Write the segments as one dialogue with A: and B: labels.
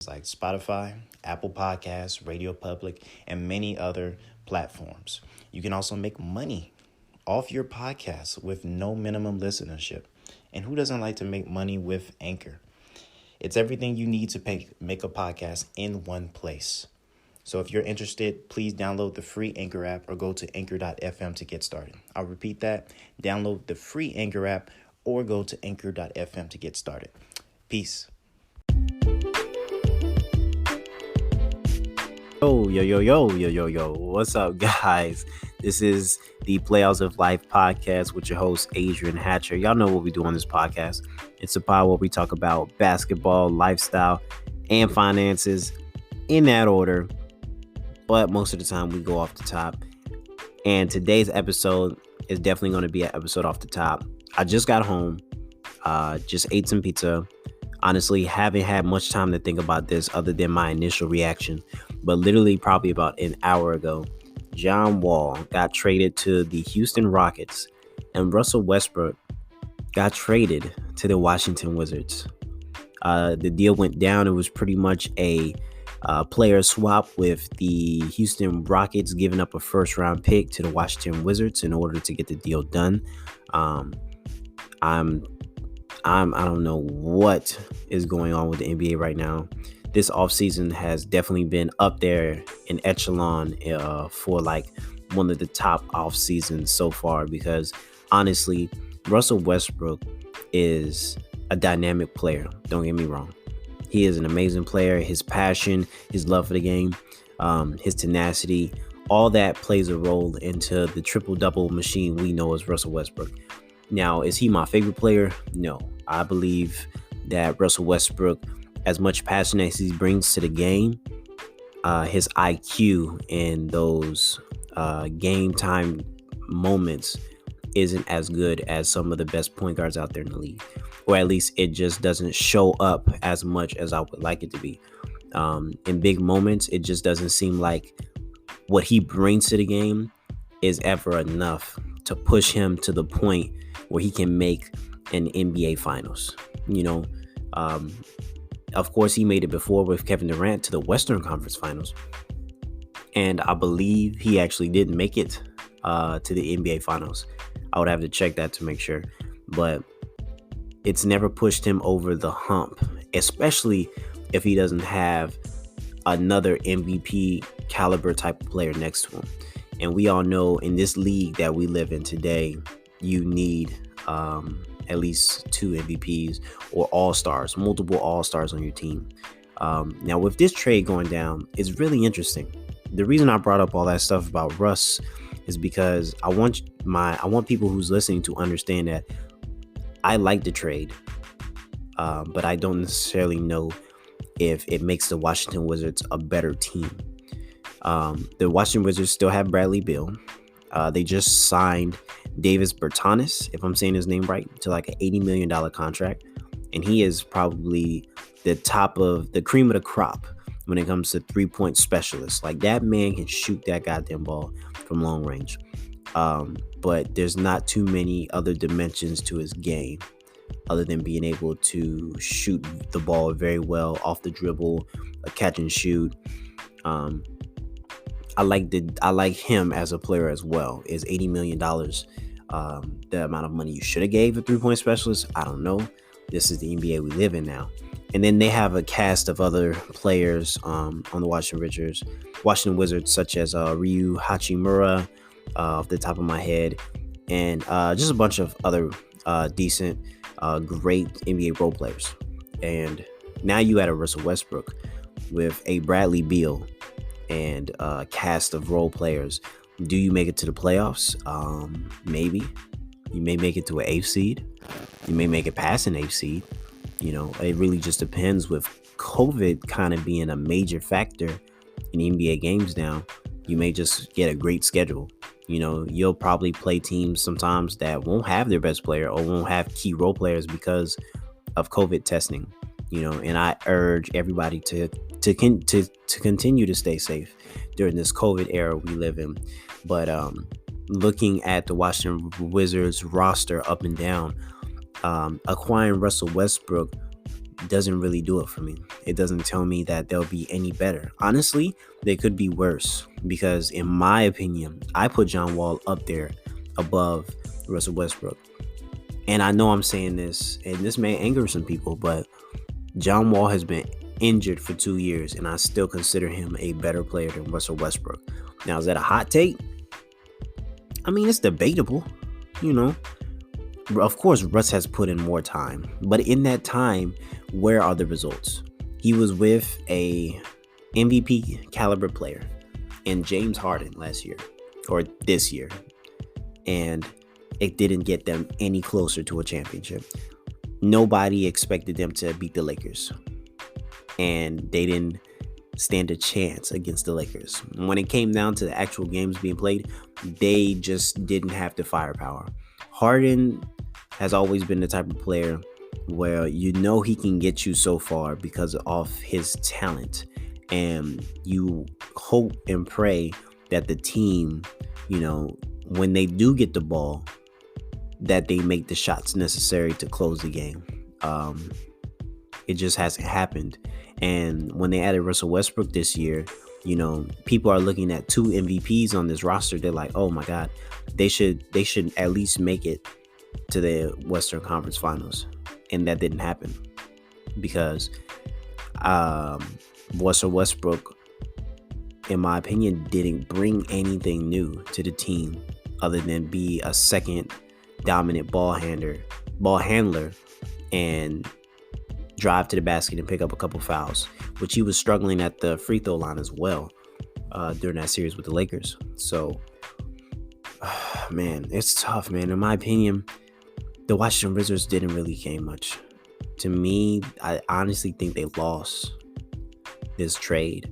A: like Spotify, Apple Podcasts, Radio Public, and many other platforms. You can also make money off your podcast with no minimum listenership. And who doesn't like to make money with Anchor? It's everything you need to make a podcast in one place. So if you're interested, please download the free Anchor app or go to anchor.fm to get started. I'll repeat that. Download the free Anchor app or go to anchor.fm to get started. Peace. Yo. What's up, guys? This is the Playouts of Life podcast with your host, Adrian Hatcher. Y'all know what we do on this podcast. It's a pod where we talk about basketball, lifestyle, and finances in that order. But most of the time we go off the top. And today's episode is definitely going to be an episode off the top. I just got home, just ate some pizza. Honestly, haven't had much time to think about this other than my initial reaction. But literally probably about an hour ago, John Wall got traded to the Houston Rockets and Russell Westbrook got traded to the Washington Wizards. The deal went down. It was pretty much a player swap with the Houston Rockets giving up a first round pick to the Washington Wizards in order to get the deal done. I don't know what is going on with the NBA right now. This offseason has definitely been up there in echelon for like one of the top off seasons so far, because honestly, Russell Westbrook is a dynamic player. Don't get me wrong. He is an amazing player. His passion, his love for the game, his tenacity, all that plays a role into the triple-double machine we know as Russell Westbrook. Now, is he my favorite player? No. I believe that Russell Westbrook, as much passion as he brings to the game, his IQ in those game time moments isn't as good as some of the best point guards out there in the league. Or at least it just doesn't show up as much as I would like it to be. In big moments, it just doesn't seem like what he brings to the game is ever enough to push him to the point where he can make an NBA Finals. Of course, he made it before with Kevin Durant to the Western Conference Finals. And I believe he actually did make it to the NBA Finals. I would have to check that to make sure. But it's never pushed him over the hump, especially if he doesn't have another MVP caliber type of player next to him. And we all know in this league that we live in today, you need at least two MVPs or all-stars, multiple all-stars on your team. Now, with this trade going down, it's really interesting. The reason I brought up all that stuff about Russ is because I want people who's listening to understand that I like the trade, but I don't necessarily know if it makes the Washington Wizards a better team. The Washington Wizards still have Bradley Beal. They just signed Davis Bertans, if I'm saying his name right, to like an $80 million contract. And he is probably the top of the cream of the crop when it comes to 3-point specialists. Like, that man can shoot that goddamn ball from long range. But there's not too many other dimensions to his game other than being able to shoot the ball very well off the dribble, a catch and shoot. I like him as a player as well. Is $80 million the amount of money you should have gave a 3-point specialist? I don't know. This is the NBA we live in now. And then they have a cast of other players on the Washington Wizards, such as Ryu Hachimura, off the top of my head, and just a bunch of other decent, great NBA role players. And now you add a Russell Westbrook with a Bradley Beal and a cast of role players. Do you make it to the playoffs? Maybe. You may make it to an 8th seed. You may make it past an 8th seed. It really just depends. With COVID kind of being a major factor in NBA games now, you may just get a great schedule. You'll probably play teams sometimes that won't have their best player or won't have key role players because of COVID testing. And I urge everybody to continue to stay safe during this COVID era we live in. But looking at the Washington Wizards roster up and down, acquiring Russell Westbrook doesn't really do it for me. It doesn't tell me that they'll be any better. Honestly, they could be worse because, in my opinion, I put John Wall up there above Russell Westbrook. And I know I'm saying this, and this may anger some people, but John Wall has been injured for 2 years, and I still consider him a better player than Russell Westbrook. Now, is that a hot take? I mean, it's debatable, you know. Of course, Russ has put in more time, but in that time, where are the results? He was with a MVP caliber player in James Harden last year, or this year, and it didn't get them any closer to a championship. Nobody expected them to beat the Lakers, and they didn't stand a chance against the Lakers. When it came down to the actual games being played, they just didn't have the firepower. Harden has always been the type of player where you know he can get you so far because of his talent, and you hope and pray that the team, you know, when they do get the ball, that they make the shots necessary to close the game. It just hasn't happened. And when they added Russell Westbrook this year, you know, people are looking at 2 MVPs on this roster. They're like, oh my God, they should at least make it to the Western Conference Finals. And that didn't happen because Russell Westbrook, in my opinion, didn't bring anything new to the team other than be a second dominant ball handler and drive to the basket and pick up a couple fouls, which he was struggling at the free throw line as well during that series with the Lakers. So, man, it's tough, man. In my opinion, the Washington Wizards didn't really gain much. To me, I honestly think they lost this trade.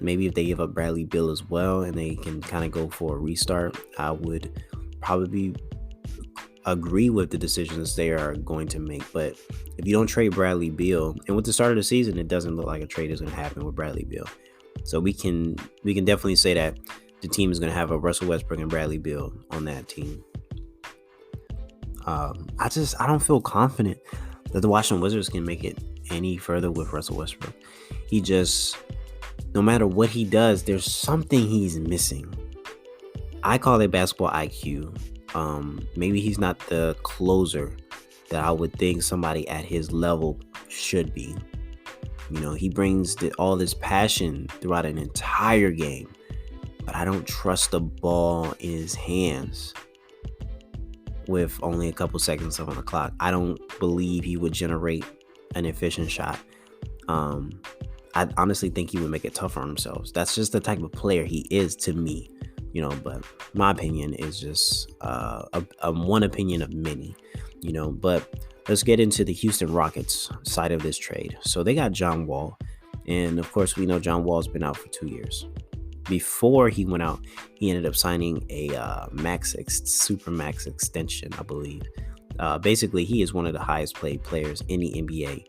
A: Maybe if they give up Bradley Beal as well and they can kind of go for a restart, I would probably agree with the decisions they are going to make. But if you don't trade Bradley Beal, and with the start of the season, it doesn't look like a trade is going to happen with Bradley Beal. So we can definitely say that the team is going to have a Russell Westbrook and Bradley Beal on that team. I don't feel confident that the Washington Wizards can make it any further with Russell Westbrook. He just, no matter what he does, there's something he's missing. I call it basketball IQ. Maybe he's not the closer that I would think somebody at his level should be. You know, he brings all this passion throughout an entire game, but I don't trust the ball in his hands with only a couple seconds on the clock. I don't believe he would generate an efficient shot. I honestly think he would make it tougher on himself. That's just the type of player he is to me, you know, but my opinion is just a one opinion of many, you know. But let's get into the Houston Rockets side of this trade. So they got John Wall, and of course we know John Wall's been out for 2 years. Before he went out, he ended up signing a super max extension, I believe. Basically, he is one of the highest paid players in the NBA.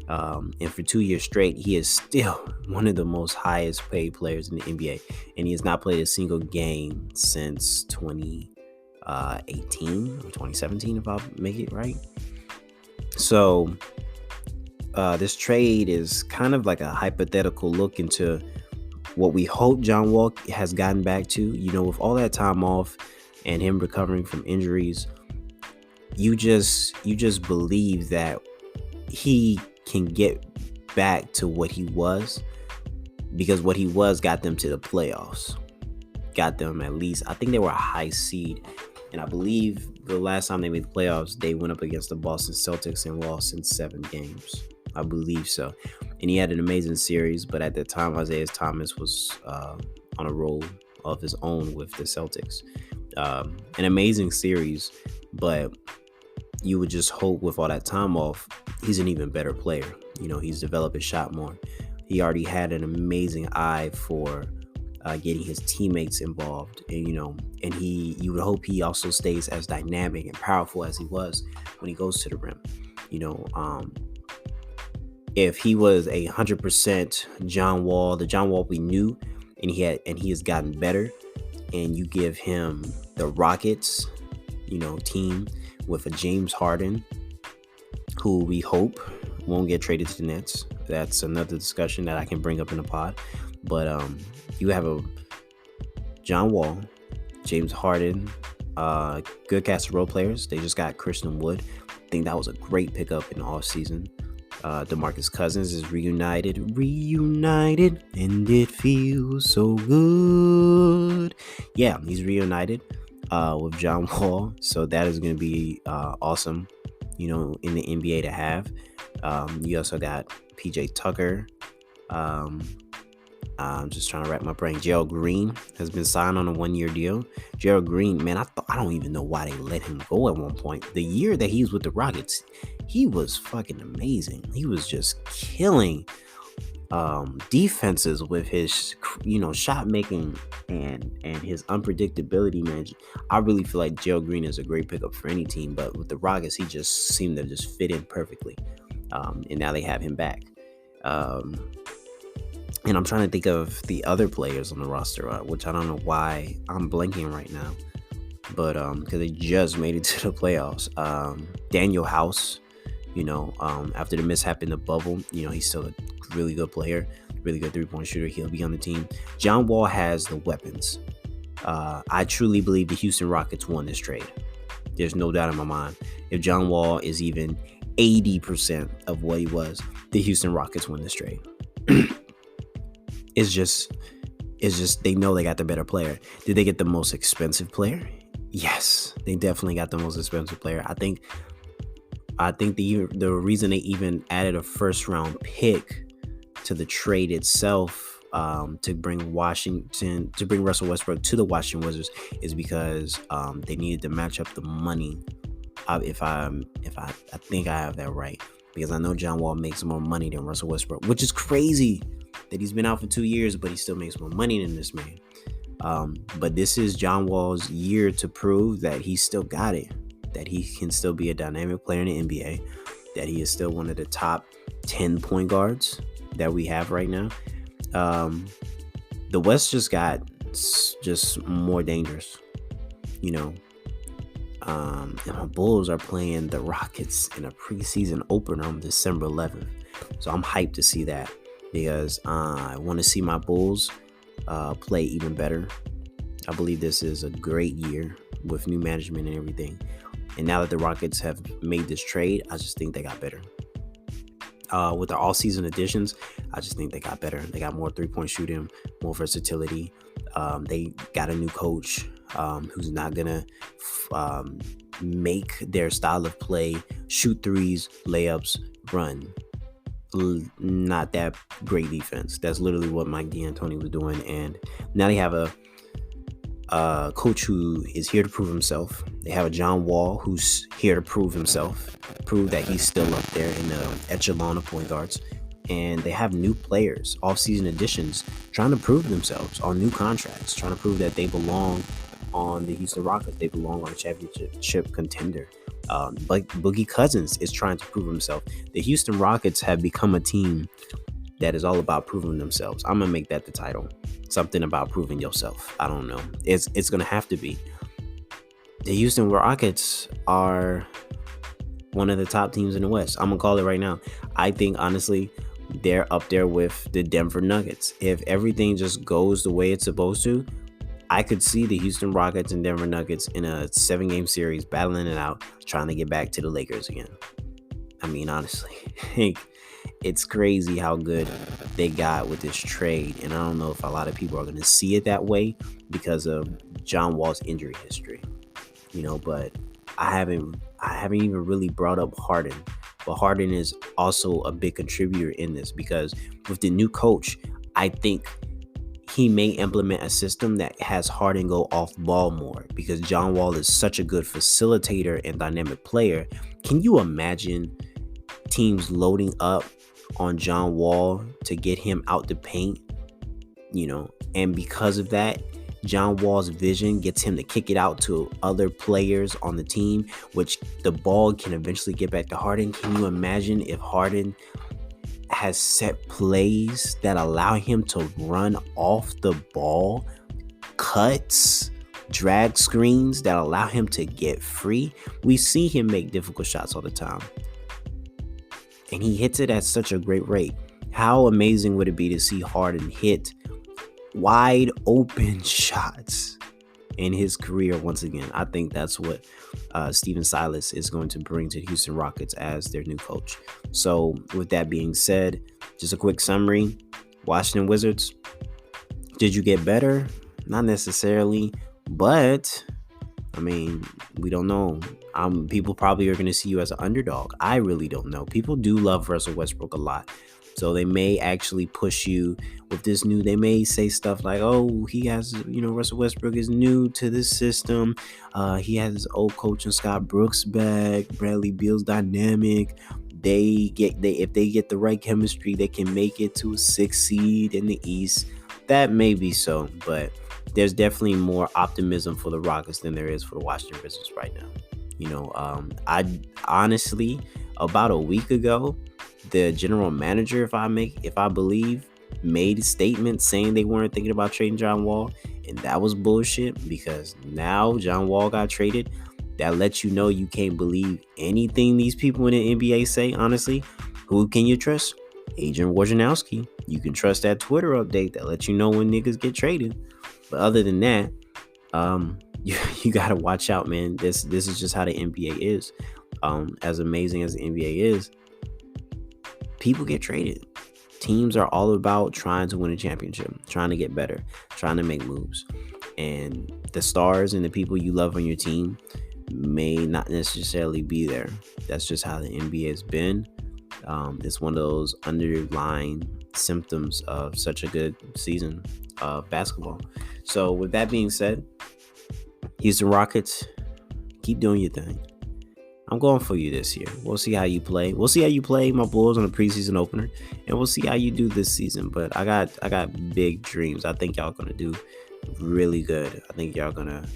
A: And for 2 years straight, he is still one of the most highest paid players in the NBA. And he has not played a single game since 2018 or 2017, if I'll make it right. So this trade is kind of like a hypothetical look into what we hope John Wall has gotten back to. You know, with all that time off and him recovering from injuries, you just believe that he can get back to what he was, because what he was got them to the playoffs, got them at least, I think they were a high seed, and I believe the last time they made the playoffs, they went up against the Boston Celtics and lost in 7 games. I believe so. And he had an amazing series, but at the time, Isaiah Thomas was on a roll of his own with the Celtics. An amazing series, but you would just hope with all that time off, he's an even better player. You know, he's developed his shot more. He already had an amazing eye for getting his teammates involved. And, you know, and you would hope he also stays as dynamic and powerful as he was when he goes to the rim. You know, if he was 100% John Wall, the John Wall we knew, and he has gotten better, and you give him the Rockets, you know, team with a James Harden, who we hope won't get traded to the Nets. That's another discussion that I can bring up in the pod. But you have a John Wall, James Harden, good cast of role players. They just got Christian Wood. I think that was a great pickup in the offseason. DeMarcus Cousins is reunited, and it feels so good. Yeah, he's reunited with John Wall, so that is going to be awesome, in the NBA to have. You also got PJ Tucker. I'm just trying to wrap my brain. Gerald Green has been signed on a 1-year deal. Gerald Green, man, I don't even know why they let him go at one point. The year that he was with the Rockets, he was fucking amazing. He was just killing defenses with his, shot making and his unpredictability, man. I really feel like Gerald Green is a great pickup for any team, but with the Rockets, he just seemed to just fit in perfectly. And now they have him back. And I'm trying to think of the other players on the roster, which I don't know why I'm blanking right now. But because they just made it to the playoffs. Daniel House, after the mishap in the bubble, he's still a really good player, really good three-point shooter. He'll be on the team. John Wall has the weapons. I truly believe the Houston Rockets won this trade. There's no doubt in my mind. If John Wall is even 80% of what he was, the Houston Rockets win this trade. It's just they know they got the better player. Did they get the most expensive player? Yes, they definitely got the most expensive player. I think the reason they even added a first round pick to the trade itself, to bring Russell Westbrook to the Washington Wizards, is because they needed to match up the money. If I think I have that right, because I know John Wall makes more money than Russell Westbrook, which is crazy that he's been out for 2 years, but he still makes more money than this man. But this is John Wall's year to prove that he's still got it, that he can still be a dynamic player in the NBA, that he is still one of the top 10 point guards that we have right now. The West just got more dangerous, and my Bulls are playing the Rockets in a preseason opener on December 11th. So I'm hyped to see that, because I want to see my Bulls play even better. I believe this is a great year with new management and everything. And now that the Rockets have made this trade, I just think they got better. With their all-season additions, I just think they got better. They got more three-point shooting, more versatility. They got a new coach who's not going to make their style of play shoot threes, layups, run. Not that great defense. That's literally what Mike D'Antoni was doing. And now they have a coach who is here to prove himself. They have a John Wall who's here to prove himself, prove that he's still up there in the echelon of point guards. And they have new players, off-season additions, trying to prove themselves on new contracts, trying to prove that they belong on the Houston Rockets. They belong on a championship contender. But Boogie Cousins is trying to prove himself. The Houston Rockets have become a team that is all about proving themselves. I'm gonna make that the title. Something about proving yourself. I don't know. It's gonna have to be. The Houston Rockets are one of the top teams in the West. I'm gonna call it right now. I think honestly, they're up there with the Denver Nuggets. If everything just goes the way it's supposed to, I could see the Houston Rockets and Denver Nuggets in a 7-game series battling it out, trying to get back to the Lakers again. I mean, honestly, it's crazy how good they got with this trade. And I don't know if a lot of people are going to see it that way because of John Wall's injury history, but I haven't even really brought up Harden. But Harden is also a big contributor in this, because with the new coach, I think he may implement a system that has Harden go off ball more, because John Wall is such a good facilitator and dynamic player. Can you imagine teams loading up on John Wall to get him out the paint? And because of that, John Wall's vision gets him to kick it out to other players on the team, which the ball can eventually get back to Harden. Can you imagine if Harden has set plays that allow him to run off the ball, cuts, drag screens that allow him to get free? We see him make difficult shots all the time. and he hits it at such a great rate. How amazing would it be to see Harden hit wide open shots in his career once again? I think that's what Steven Silas is going to bring to the Houston Rockets as their new coach. So with that being said, just a quick summary. Washington Wizards, did you get better? Not necessarily, but I mean, we don't know. People probably are going to see you as an underdog. I really don't know. People do love Russell Westbrook a lot. So they may actually push you with this new. They may say stuff like, oh, he has, Russell Westbrook is new to this system. He has his old coach and Scott Brooks back. Bradley Beal's dynamic. If they get the right chemistry, they can make it to a 6th seed in the East. That may be so, but there's definitely more optimism for the Rockets than there is for the Washington Wizards right now. I honestly, about a week ago, the general manager, if I believe, made a statement saying they weren't thinking about trading John Wall, and that was bullshit, because now John Wall got traded. That lets you know you can't believe anything these people in the NBA say, honestly. Who can you trust? Adrian Wojnarowski. You can trust that Twitter update that lets you know when niggas get traded. But other than that, you gotta watch out, man. This is just how the NBA is. As amazing as the NBA is, people get traded. Teams are all about trying to win a championship, trying to get better, trying to make moves. And the stars and the people you love on your team may not necessarily be there. That's just how the NBA has been. It's one of those underlying symptoms of such a good season of basketball. So with that being said, Houston Rockets, keep doing your thing. I'm going for you this year. We'll see how you play. We'll see how you play my Bulls on the preseason opener, and we'll see how you do this season. But I got big dreams. I think y'all gonna do really good. I think y'all gonna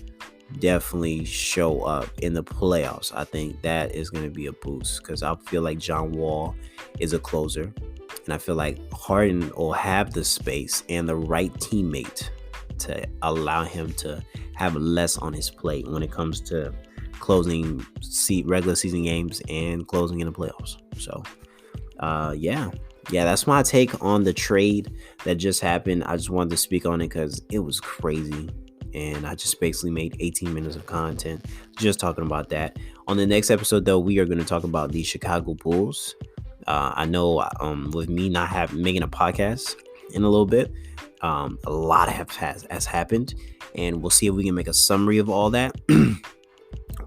A: definitely show up in the playoffs. I think that is gonna be a boost, because I feel like John Wall is a closer, and I feel like Harden will have the space and the right teammate to allow him to have less on his plate when it comes to closing regular season games and closing in the playoffs. So yeah, that's my take on the trade that just happened. I just wanted to speak on it because it was crazy, and I just basically made 18 minutes of content just talking about that. On the next episode, though, we are going to talk about the Chicago Bulls. I know with me not making a podcast in a little bit, a lot has happened, and we'll see if we can make a summary of all that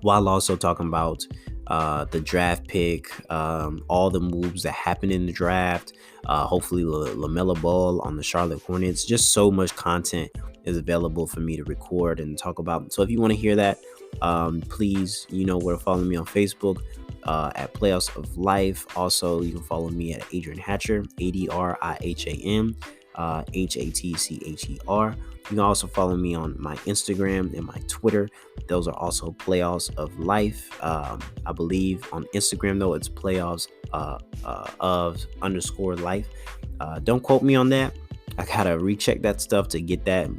A: while also talking about the draft pick, all the moves that happened in the draft, hopefully LaMelo Ball on the Charlotte Hornets. Just so much content is available for me to record and talk about. So if you want to hear that, please, you know where to follow me on Facebook at Playoffs of Life. Also, you can follow me at Adrian Hatcher, ADRIHAM, HATCHER. You can also follow me on my Instagram and my Twitter. Those are also Playoffs of Life. I believe on Instagram, though, it's Playoffs of _ life. Don't quote me on that. I gotta recheck that stuff to get that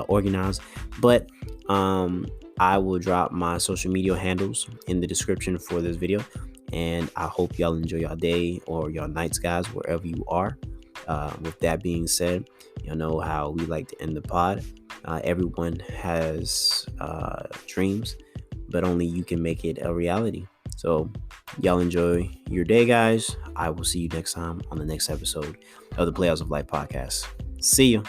A: organized. But I will drop my social media handles in the description for this video. And I hope y'all enjoy your day or your nights, guys, wherever you are. With that being said, you know how we like to end the pod. Everyone has dreams, but only you can make it a reality. So y'all enjoy your day, guys. I will see you next time on the next episode of the Playoffs of Life podcast. See ya.